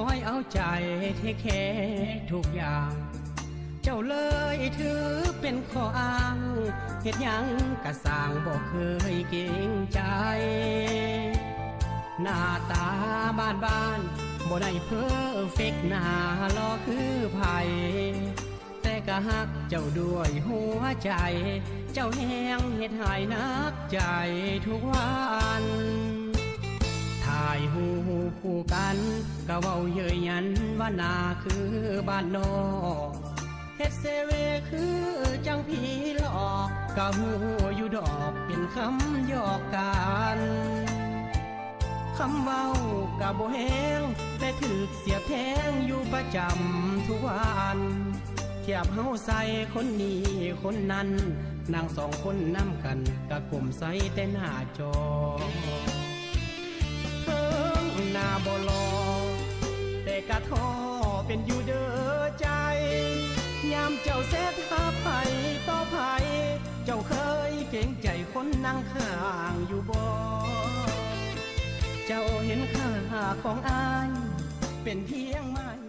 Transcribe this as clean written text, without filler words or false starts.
อยเอาใจเทแค่ทุกอย่างเจ้าเลยถือเป็นข้ออ้างเหตุยังกะสร้างบอกเคยเก่งใจหน้าตาบ้านบ่ได้เพอเฟกหน้าหล่อคือไผแต่ก็ฮักเจ้าด้วยหัวใจเจ้าแห้งเฮ็ดให้นักใจทุกวันถ่ายหูคู่กันก็เว้าเย้ยยันว่าหน้าคือบ้านนอกเฮ็ดเซเวคือจังผีหลอกก็หูอยู่ดอกเป็นคำหยอกกันคำเว้ากะบ่แห้งแต่ถึกเสียแทงอยู่ประจำทุกวันเทียบเฮาใส่คนนี้คนนั้นนั่งสองคนนำกันกะกลมใส่แต่หน้าจอเพิ่งหน้าบ่หล่อแต่กะท้อเป็นอยู่เด้อใจยามเจ้าเสร็จหาไปต่อไปเจ้าเคยเก่งใจคนนั่งข้างอยู่บ่เจ้าเห็นค่าของอายเป็นเพียงไม้